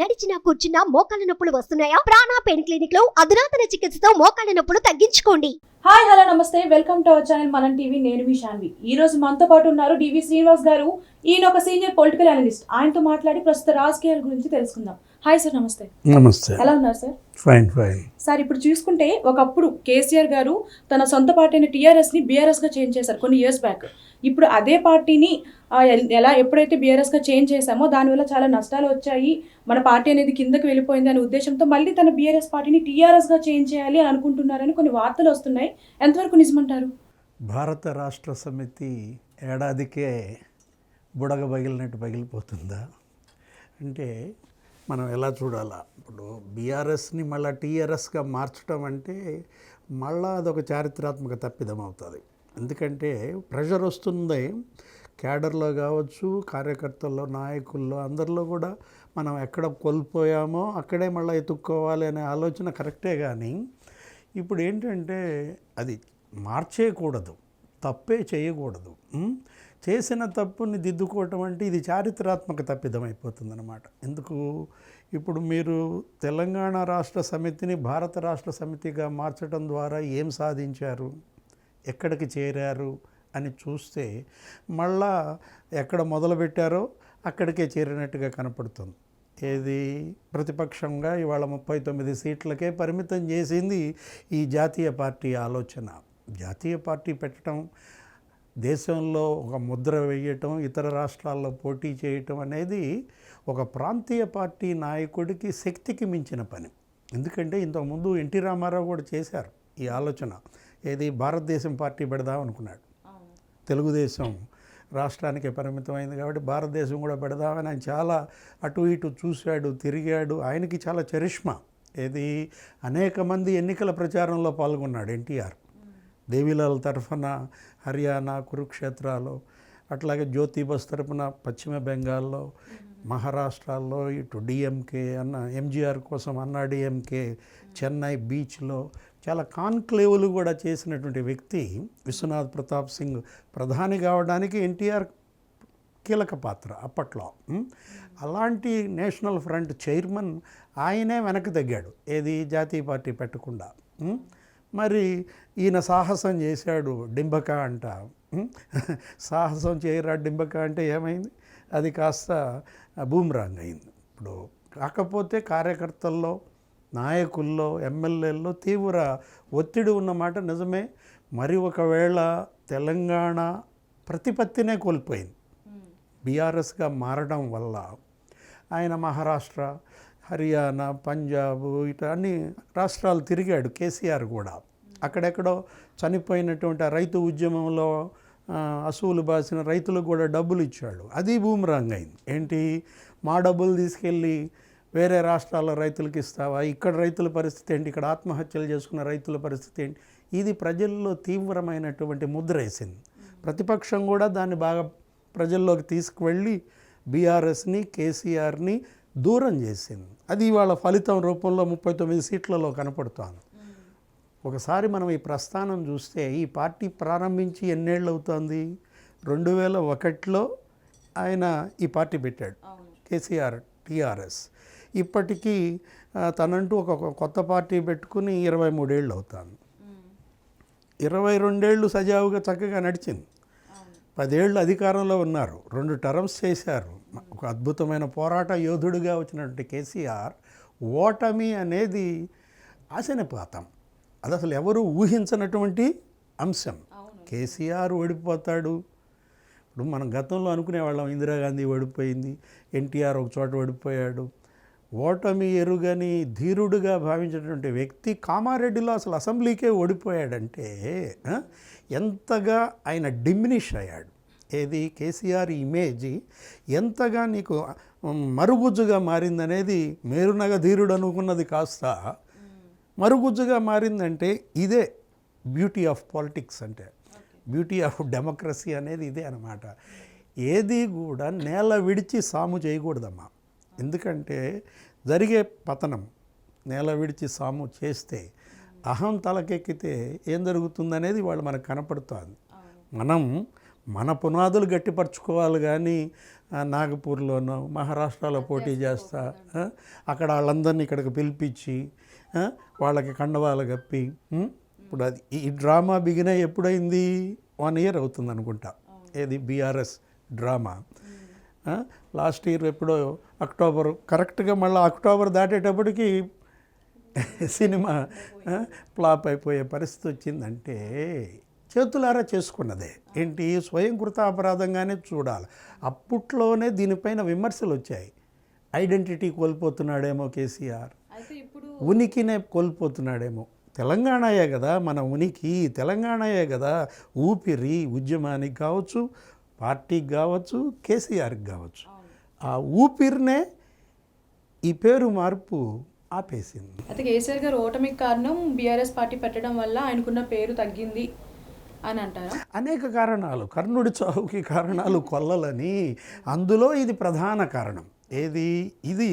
నడిచినా కూర్చున్నా మోకాళ్ళ నొప్పులు వస్తున్నాయా? ప్రాణ పెయిన్ క్లినిక్ లో అధునాతన చికిత్సతో మోకాళ్ళ నొప్పులు తగ్గించుకోండి. హాయ్ హలో నమస్తే, వెల్కమ్ టు అవర్ ఛానల్ మనం టీవీ. నేను మీ శాన్వి. ఈ రోజు మనతో పాటు ఉన్నారు డివి శ్రీనివాస్ గారు. ఈయన ఒక సీనియర్ పొలిటికల్ అనలిస్ట్. ఆయనతో మాట్లాడి ప్రస్తుత రాజకీయాల గురించి తెలుసుకుందాం. హాయ్ సార్, నమస్తే. నమస్తే. ఎలా ఉన్నారు సార్? ఫైన్. సార్, ఇప్పుడు చూసుకుంటే ఒకప్పుడు కేసీఆర్ గారు తన సొంత పార్టీ అయిన టీఆర్ఎస్ని బీఆర్ఎస్గా చేంజ్ చేశారు కొన్ని ఇయర్స్ బ్యాక్. ఇప్పుడు అదే పార్టీని ఎప్పుడైతే బీఆర్ఎస్గా చేంజ్ చేశామో దానివల్ల చాలా నష్టాలు వచ్చాయి, మన పార్టీ అనేది కిందకి వెళ్ళిపోయింది అనే ఉద్దేశంతో మళ్ళీ తన బీఆర్ఎస్ పార్టీని టీఆర్ఎస్గా చేంజ్ చేయాలి అని అనుకుంటున్నారని కొన్ని వార్తలు వస్తున్నాయి. ఎంతవరకు నిజమంటారు? భారత రాష్ట్ర సమితి ఏడాదికే బుడగ పగిలినట్టు పగిలిపోతుందా అంటే మనం ఎలా చూడాలా? ఇప్పుడు బీఆర్ఎస్ని మళ్ళీ టీఆర్ఎస్గా మార్చడం అంటే మళ్ళా అదొక చారిత్రాత్మక తప్పిదం అవుతుంది. ఎందుకంటే ప్రెషర్ వస్తుంది క్యాడర్లో కావచ్చు, కార్యకర్తల్లో, నాయకుల్లో, అందరిలో కూడా మనం ఎక్కడ కోల్పోయామో అక్కడే మళ్ళీ ఎత్తుక్కోవాలి అనే ఆలోచన కరెక్టే. కానీ ఇప్పుడు ఏంటంటే అది మార్చేయకూడదు, తప్పే చేయకూడదు. చేసిన తప్పుని దిద్దుకోవటం అంటే ఇది చారిత్రాత్మక తప్పిదం అయిపోతుందన్నమాట. ఎందుకు? ఇప్పుడు మీరు తెలంగాణ రాష్ట్ర సమితిని భారత రాష్ట్ర సమితిగా మార్చడం ద్వారా ఏం సాధించారు, ఎక్కడికి చేరారు అని చూస్తే మళ్ళా ఎక్కడ మొదలుపెట్టారో అక్కడికే చేరినట్టుగా కనపడుతుంది. ఏది? ప్రతిపక్షంగా ఇవాళ 39 సీట్లకే పరిమితం చేసింది ఈ జాతీయ పార్టీ ఆలోచన. జాతీయ పార్టీ పెట్టడం, దేశంలో ఒక ముద్ర వేయటం, ఇతర రాష్ట్రాల్లో పోటీ చేయటం అనేది ఒక ప్రాంతీయ పార్టీ నాయకుడికి శక్తికి మించిన పని. ఎందుకంటే ఇంతకుముందు ఎన్టీ రామారావు కూడా చేశారు ఈ ఆలోచన. ఏది? భారతదేశం పార్టీ పెడదాం అనుకున్నాడు. తెలుగుదేశం రాష్ట్రానికి పరిమితమైంది కాబట్టి భారతదేశం కూడా పెడదామని ఆయన చాలా అటు ఇటు చూశాడు, తిరిగాడు. ఆయనకి చాలా చరిష్మా. ఏది? అనేక మంది ఎన్నికల ప్రచారంలో పాల్గొన్నాడు ఎన్టీఆర్. దేవిలాల్ తరఫున హర్యానా, కురుక్షేత్రాలో, అట్లాగే జ్యోతి బస్ తరఫున పశ్చిమ బెంగాల్లో, మహారాష్ట్రాల్లో, ఇటు డిఎంకే అన్న ఎంజీఆర్ కోసం అన్నా డిఎంకే, చెన్నై బీచ్లో చాలా కాన్క్లేవ్లు కూడా చేసినటువంటి వ్యక్తి. విశ్వనాథ్ ప్రతాప్ సింగ్ ప్రధాని కావడానికి ఎన్టీఆర్ కీలక పాత్ర అప్పట్లో. అలాంటి నేషనల్ ఫ్రంట్ చైర్మన్ ఆయనే వెనక్కి తగ్గాడు. ఏది? జాతీయ పార్టీ పెట్టకుండా. మరి ఈయన సాహసం చేశాడు, డింబక అంట. సాహసం చేయరా డింబక అంటే ఏమైంది? అది కాస్త బూమ్రాంగ్ అయింది. ఇప్పుడు కాకపోతే కార్యకర్తల్లో, నాయకుల్లో, ఎమ్మెల్యేల్లో తీవ్ర ఒత్తిడి ఉన్నమాట నిజమే. మరి ఒకవేళ తెలంగాణ ప్రతిపత్తినే కోల్పోయింది బీఆర్ఎస్గా మారడం వల్ల. ఆయన మహారాష్ట్ర, హర్యానా, పంజాబ్ ఇట్లా అన్ని రాష్ట్రాలు తిరిగాడు కేసీఆర్ కూడా. అక్కడెక్కడో చనిపోయినటువంటి ఆ రైతు ఉద్యమంలో అసూలు బాసిన రైతులకు కూడా డబ్బులు ఇచ్చాడు. అది బూమ్రాంగ్ అయింది. ఏంటి? మా డబ్బులు తీసుకెళ్ళి వేరే రాష్ట్రాల రైతులకు ఇస్తావా? ఇక్కడ రైతుల పరిస్థితి ఏంటి? ఇక్కడ ఆత్మహత్యలు చేసుకున్న రైతుల పరిస్థితి ఏంటి? ఇది ప్రజల్లో తీవ్రమైనటువంటి ముద్ర వేసింది. ప్రతిపక్షం కూడా దాన్ని బాగా ప్రజల్లోకి తీసుకువెళ్ళి బీఆర్ఎస్ని, కేసీఆర్ని దూరం చేసింది. అది ఇవాళ ఫలితం రూపంలో 39 సీట్లలో కనపడుతోంది. ఒకసారి మనం ఈ ప్రస్థానం చూస్తే ఈ పార్టీ ప్రారంభించి ఎన్నేళ్ళు అవుతుంది? 2001లో ఆయన ఈ పార్టీ పెట్టాడు, కేసీఆర్ టీఆర్ఎస్. ఇప్పటికీ తనంటూ ఒక కొత్త పార్టీ పెట్టుకుని 23 ఏళ్ళు అవుతుంది. 22 ఏళ్ళు సజావుగా చక్కగా నడిచింది. 10 ఏళ్ళు అధికారంలో ఉన్నారు, 2 టర్మ్స్ చేశారు. ఒక అద్భుతమైన పోరాట యోధుడిగా వచ్చినటువంటి కేసీఆర్ ఓటమి అనేది ఆశనిపాతం. అది అసలు ఎవరు ఊహించనటువంటి అంశం. కేసీఆర్ ఓడిపోతాడు. ఇప్పుడు మనం గతంలో అనుకునేవాళ్ళం ఇందిరాగాంధీ ఓడిపోయింది, ఎన్టీఆర్ ఒక చోట ఓడిపోయాడు. ఓటమి ఎరుగని ధీరుడుగా భావించినటువంటి వ్యక్తి కామారెడ్డిలో అసలు అసెంబ్లీకే ఓడిపోయాడంటే ఎంతగా ఆయన డిమినిష్ అయ్యాడు. ఏది? కేసీఆర్ ఇమేజ్ ఎంతగా నీకు మరుగుజ్జుగా మారిందనేది, మేరునగ ధీరుడు అనుకున్నది కాస్త మరుగుజ్జుగా మారిందంటే ఇదే బ్యూటీ ఆఫ్ పాలిటిక్స్, అంటే బ్యూటీ ఆఫ్ డెమోక్రసీ అనేది ఇదే అన్నమాట. ఏది కూడా నేల విడిచి సాము చేయకూడదమ్మా. ఎందుకంటే జరిగే పతనం నేల విడిచి సాము చేస్తే, అహం తలకెక్కితే ఏం జరుగుతుందనేది వాళ్ళు మనకు కనపడుతుంది. మనం మన పునాదులు గట్టిపరచుకోవాలి కానీ నాగపూర్లోనో మహారాష్ట్రలో పోటీ చేస్తా అక్కడ వాళ్ళందరినీ ఇక్కడికి పిలిపించి వాళ్ళకి కండవాలు కప్పి ఇప్పుడు అది ఈ డ్రామా బిగిన్ అయ్యి ఎప్పుడైంది 1 year అవుతుంది అనుకుంటా. ఏది బీఆర్ఎస్ డ్రామా లాస్ట్ ఇయర్ ఎప్పుడో అక్టోబర్, కరెక్ట్గా మళ్ళీ అక్టోబర్ దాటేటప్పటికి సినిమా ఫ్లాప్ అయిపోయే పరిస్థితి వచ్చిందంటే చేతులారా చేసుకున్నదే. ఏంటి, స్వయం కృత అపరాధంగానే చూడాలి. అప్పట్లోనే దీనిపైన విమర్శలు వచ్చాయి. ఐడెంటిటీ కోల్పోతున్నాడేమో కేసీఆర్, ఉనికినే కోల్పోతున్నాడేమో. తెలంగాణయే కదా మన ఉనికి, తెలంగాణయే కదా ఊపిరి, ఉద్యమానికి కావచ్చు, పార్టీకి కావచ్చు, కేసీఆర్కి కావచ్చు. ఆ ఊపిరినే ఈ పేరు మార్పు ఆపేసింది. అయితే కేసీఆర్ గారు ఓటమికి కారణం బీఆర్ఎస్ పార్టీ పెట్టడం వల్ల ఆయనకున్న పేరు తగ్గింది అని అంటారా? అనేక కారణాలు, కర్ణుడి చావుకి కారణాలు కొల్లలని, అందులో ఇది ప్రధాన కారణం. ఏది, ఇది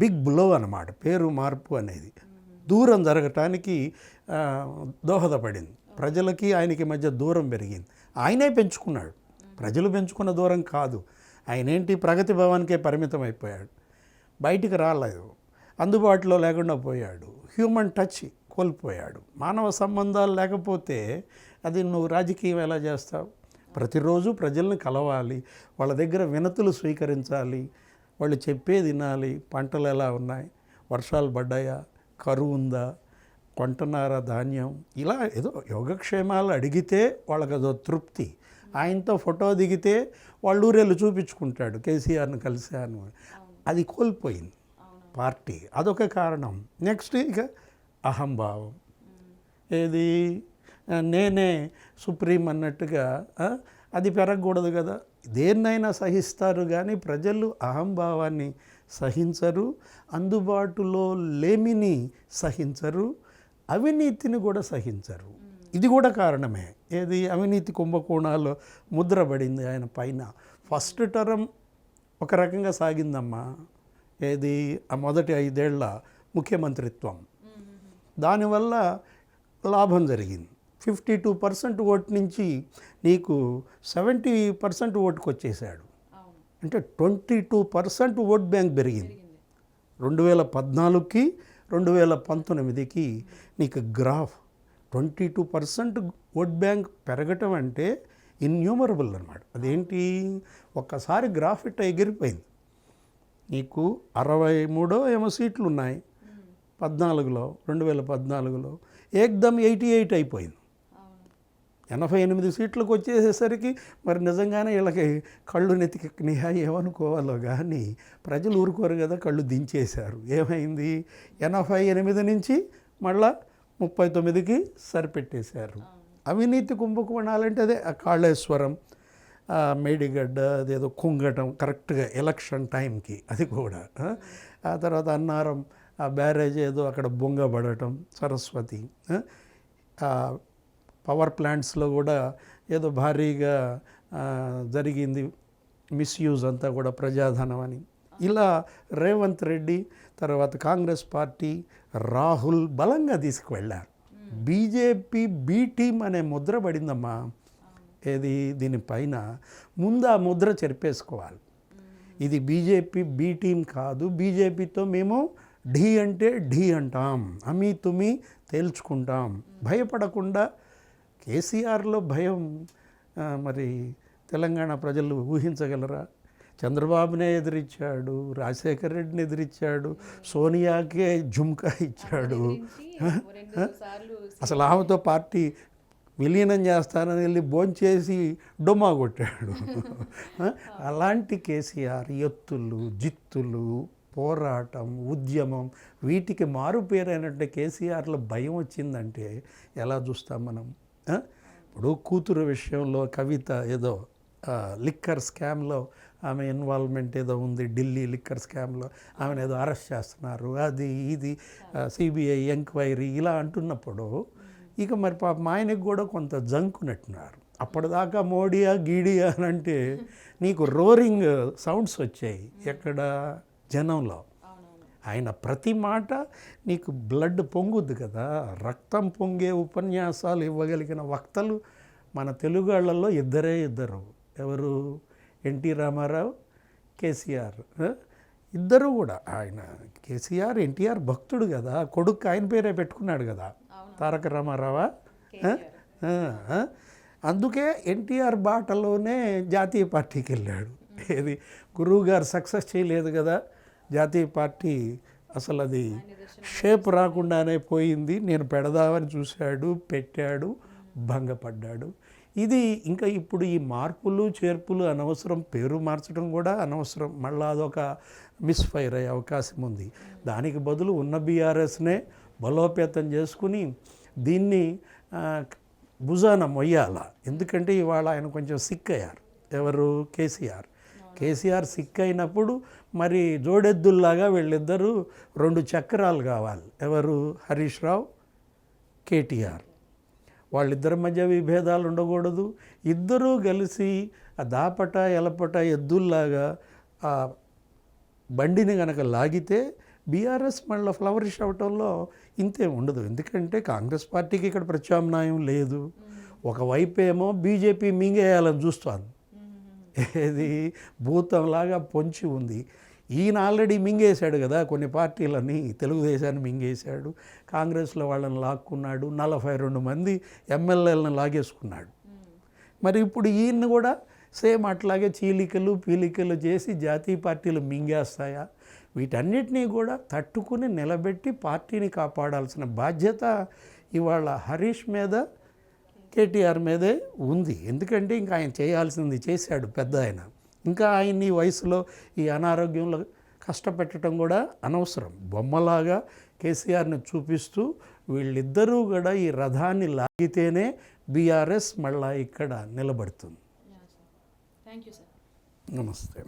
బిగ్ బ్లో అన్నమాట. పేరు మార్పు అనేది దూరం జరగటానికి దోహదపడింది. ప్రజలకి ఆయనకి మధ్య దూరం పెరిగింది. ఆయనే పెంచుకున్నాడు, ప్రజలు పెంచుకున్న దూరం కాదు. ఆయనేంటి, ప్రగతి భవన్కే పరిమితం అయిపోయాడు, బయటికి రాలేదు, అందుబాటులో లేకుండా పోయాడు, హ్యూమన్ టచ్ కోల్పోయాడు. మానవ సంబంధాలు లేకపోతే అది నువ్వు రాజకీయం ఎలా చేస్తావు? ప్రతిరోజు ప్రజల్ని కలవాలి, వాళ్ళ దగ్గర వినతులు స్వీకరించాలి, వాళ్ళు చెప్పేది వినాలి. పంటలు ఎలా ఉన్నాయి, వర్షాలు పడ్డాయా, కరువు ఉందా, కొంటున్నారా ధాన్యం, ఇలా ఏదో యోగక్షేమాలు అడిగితే వాళ్ళకి అదో తృప్తి. ఆయనతో ఫోటో దిగితే వాళ్ళు ఊరేళ్ళు చూపించుకుంటాడు, కేసీఆర్ని కలిశాను. అది కోల్పోయింది పార్టీ, అదొక కారణం. నెక్స్ట్ ఇక అహంభావం. ఏది, నేనే సుప్రీం అన్నట్టుగా అది పెరగకూడదు కదా. దేన్నైనా సహిస్తారు కానీ ప్రజలు అహంభావాన్ని సహించరు, అందుబాటులో లేమిని సహించరు, అవినీతిని కూడా సహించరు. ఇది కూడా కారణమే. ఏది, అవినీతి కుంభకోణాలు ముద్రపడింది ఆయన పైన. ఫస్ట్ టర్మ్ ఒక రకంగా సాగిందమ్మా. ఏది, ఆ మొదటి 5 ఏళ్ల ముఖ్యమంత్రిత్వం, దానివల్ల లాభం జరిగింది. 52% ఓటు నుంచి నీకు 70% ఓటుకు వచ్చేసాడు. అంటే 22% ఓట్ బ్యాంక్ పెరిగింది. 2014కి 2019కి నీకు గ్రాఫ్ 22% ఓట్ బ్యాంక్ పెరగటం అంటే ఇన్యూమరబుల్ అన్నమాట. అదేంటి, ఒక్కసారి గ్రాఫ్ ఇట్ట ఎగిరిపోయింది. నీకు 63 ఏమో సీట్లు ఉన్నాయి 14లో, 2014లో ఏకదమ్ 88 అయిపోయింది. 88 సీట్లకు వచ్చేసేసరికి మరి నిజంగానే వీళ్ళకి కళ్ళు నెత్తికెక్కినాయా ఏమనుకోవాలో కానీ ప్రజలు ఊరుకోరు కదా, కళ్ళు దించేశారు. ఏమైంది, 88 నుంచి మళ్ళా 39కి సరిపెట్టేశారు. అవినీతి కుంభకోణాలంటే అదే కాళేశ్వరం, మేడిగడ్డ, అదేదో కుంగటం కరెక్ట్గా ఎలక్షన్ టైంకి, అది కూడా. ఆ తర్వాత అన్నారం ఆ బ్యారేజ్ ఏదో అక్కడ బొంగబడటం, సరస్వతి, పవర్ ప్లాంట్స్లో కూడా ఏదో భారీగా జరిగింది మిస్యూజ్, అంతా కూడా ప్రజాధనం అని. ఇలా రేవంత్ రెడ్డి తర్వాత కాంగ్రెస్ పార్టీ, రాహుల్ బలంగా తీసుకువెళ్ళారు. బీజేపీ బీ టీమ్ అనే ముద్ర పడిందమ్మా. ఏది, దీనిపైన ముందు ఆ ముద్ర చెరిపేసుకోవాలి. ఇది బీజేపీ బీ టీం కాదు, బీజేపీతో మేము ఢీ అంటే ఢీ అంటాం, అమీ తుమి తేల్చుకుంటాం, భయపడకుండా. కేసీఆర్లో భయం మరి తెలంగాణ ప్రజలు ఊహించగలరా? చంద్రబాబునే ఎదిరించాడు, రాజశేఖర్ రెడ్డిని ఎదిరించాడు, సోనియాకే జుమ్కా ఇచ్చాడు. అసలు ఆమెతో పార్టీ విలీనం చేస్తానని వెళ్ళి భోంచేసి డొమ్మా కొట్టాడు. అలాంటి కేసీఆర్ ఎత్తులు, జిత్తులు, పోరాటం, ఉద్యమం, వీటికి మారు పేరైనట్టే కేసీఆర్లో భయం వచ్చిందంటే ఎలా చూస్తాం మనం? ఇప్పుడు కూతురు విషయంలో కవిత ఏదో లిక్కర్ స్కామ్లో ఆమె ఇన్వాల్వ్మెంట్ ఏదో ఉంది, ఢిల్లీ లిక్కర్ స్కామ్లో ఆమెను ఏదో అరెస్ట్ చేస్తున్నారు, అది ఇది సిబిఐ ఎంక్వైరీ ఇలా అంటున్నప్పుడు ఇక మరి పాప ఆయనకు కూడా కొంత జంకునట్టున్నారు. అప్పటిదాకా మోడీయా గీడియా అని అంటే నీకు రోరింగ్ సౌండ్స్ వచ్చాయి ఎక్కడ, జనంలో. ఆయన ప్రతి మాట నీకు బ్లడ్ పొంగుద్ది కదా, రక్తం పొంగే ఉపన్యాసాలు ఇవ్వగలిగిన వక్తలు మన తెలుగు వాళ్ళల్లో ఇద్దరు ఎవరు, ఎన్టీ రామారావు, కేసీఆర్. ఇద్దరు కూడా ఆయన కేసీఆర్ ఎన్టీఆర్ భక్తుడు కదా, కొడుకు ఆయన పేరే పెట్టుకున్నాడు కదా, తారక రామారావా. అందుకే ఎన్టీఆర్ బాటలోనే జాతీయ పార్టీకి వెళ్ళాడు. ఏది గురువు గారు సక్సెస్ చేయలేదు కదా జాతీయ పార్టీ, అసలు అది షేప్ రాకుండానే పోయింది. నేను పెడదామని చూశాడు, పెట్టాడు, భంగపడ్డాడు. ఇది ఇంకా ఇప్పుడు ఈ మార్పులు చేర్పులు అనవసరం, పేరు మార్చడం కూడా అనవసరం, మళ్ళీ అదొక మిస్ఫైర్ అయ్యే అవకాశం ఉంది. దానికి బదులు ఉన్న బీఆర్ఎస్నే బలోపేతం చేసుకుని దీన్ని భుజాన మొయ్యాల. ఎందుకంటే ఇవాళ ఆయన కొంచెం సిక్ అయ్యారు. ఎవరు, కేసీఆర్ సిక్ అయినప్పుడు మరి జోడెద్దుల్లాగా వీళ్ళిద్దరూ 2 చక్రాలు కావాలి. ఎవరు, హరీష్ రావు, కేటీఆర్. వాళ్ళిద్దరి మధ్య విభేదాలు ఉండకూడదు. ఇద్దరూ కలిసి ఆ దాపట ఎలపట ఎద్దుల్లాగా ఆ బండిని కనుక లాగితే బీఆర్ఎస్ మళ్ళీ ఫ్లవరిష్ అవటంలో ఇంతేం ఉండదు. ఎందుకంటే కాంగ్రెస్ పార్టీకి ఇక్కడ ప్రత్యామ్నాయం లేదు. ఒకవైపు ఏమో బీజేపీ మింగేయాలని చూస్తోంది, ఏది భూతంలాగా పొంచి ఉంది. ఈయన ఆల్రెడీ మింగేశాడు కదా కొన్ని పార్టీలని, తెలుగుదేశాన్ని మింగేశాడు, కాంగ్రెస్లో వాళ్ళని లాక్కున్నాడు, 42 మంది ఎమ్మెల్యేలను లాగేసుకున్నాడు. మరి ఇప్పుడు ఈయన్ని కూడా సేమ్ అట్లాగే చీలికలు పీలికలు చేసి జాతీయ పార్టీలు మింగేస్తాయా? వీటన్నిటినీ కూడా తట్టుకుని నిలబెట్టి పార్టీని కాపాడాల్సిన బాధ్యత ఇవాళ హరీష్ మీద, కేటీఆర్ మీదే ఉంది. ఎందుకంటే ఇంకా ఆయన చేయాల్సింది చేశాడు పెద్ద ఆయన. ఇంకా ఆయన్ని ఈ వయసులో ఈ అనారోగ్యంలో కష్టపెట్టడం కూడా అనవసరం. బొమ్మలాగా కేసీఆర్ని చూపిస్తూ వీళ్ళిద్దరూ కూడా ఈ రథాన్ని లాగితేనే బీఆర్ఎస్ మళ్ళా ఇక్కడ నిలబడుతుంది. Thank you sir. నమస్తే.